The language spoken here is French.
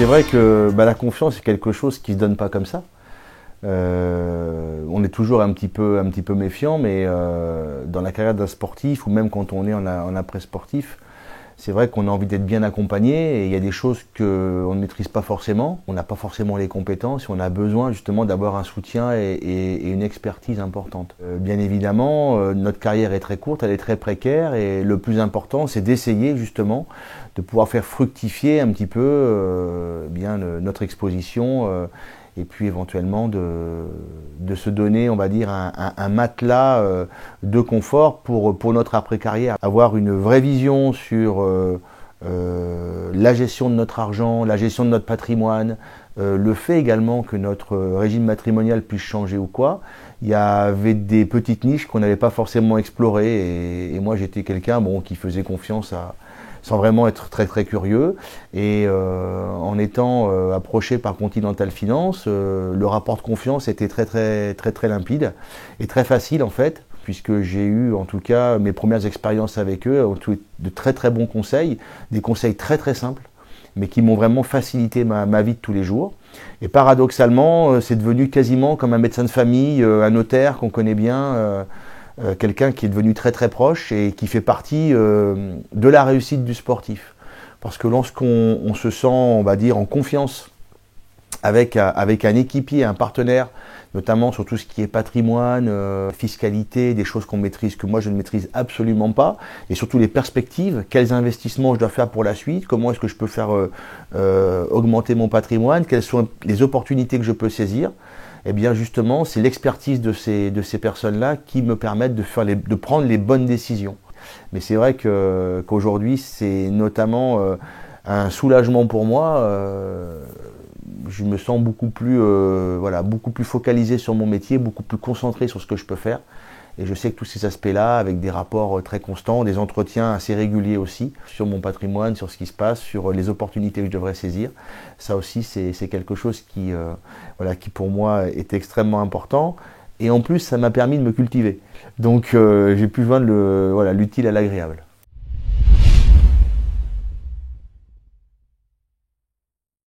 c'est vrai que la confiance, c'est quelque chose qui ne se donne pas comme ça. On est toujours un petit peu méfiant, mais dans la carrière d'un sportif, ou même quand on est en après-sportif, c'est vrai qu'on a envie d'être bien accompagné, et il y a des choses qu'on ne maîtrise pas forcément, on n'a pas forcément les compétences, et on a besoin justement d'avoir un soutien et une expertise importante. Bien évidemment, notre carrière est très courte, elle est très précaire, et le plus important, c'est d'essayer justement de pouvoir faire fructifier un petit peu notre exposition, et puis éventuellement de se donner, on va dire, un matelas de confort pour notre après-carrière. Avoir une vraie vision sur la gestion de notre argent, la gestion de notre patrimoine, le fait également que notre régime matrimonial puisse changer ou quoi. Il y avait des petites niches qu'on n'avait pas forcément explorées, et moi j'étais quelqu'un qui faisait confiance sans vraiment être très très curieux, et en étant approché par Continental Finance, le rapport de confiance était très limpide et très facile en fait, puisque j'ai eu en tout cas mes premières expériences avec eux, de très bons conseils, des conseils très simples, mais qui m'ont vraiment facilité ma vie de tous les jours. Et paradoxalement, c'est devenu quasiment comme un médecin de famille, un notaire qu'on connaît bien, quelqu'un qui est devenu très proche et qui fait partie de la réussite du sportif. Parce que lorsqu'on se sent, on va dire, en confiance avec un équipier, un partenaire, notamment sur tout ce qui est patrimoine, fiscalité, des choses qu'on maîtrise, que moi je ne maîtrise absolument pas, et surtout les perspectives, quels investissements je dois faire pour la suite, comment est-ce que je peux faire augmenter mon patrimoine, quelles sont les opportunités que je peux saisir. Eh bien justement, c'est l'expertise de ces personnes-là qui me permettent de prendre les bonnes décisions. Mais c'est vrai qu'aujourd'hui, c'est notamment un soulagement pour moi. Je me sens beaucoup plus focalisé sur mon métier, beaucoup plus concentré sur ce que je peux faire. Et je sais que tous ces aspects-là, avec des rapports très constants, des entretiens assez réguliers aussi, sur mon patrimoine, sur ce qui se passe, sur les opportunités que je devrais saisir, ça aussi c'est quelque chose qui pour moi est extrêmement important. Et en plus, ça m'a permis de me cultiver. Donc j'ai pu joindre l'utile à l'agréable.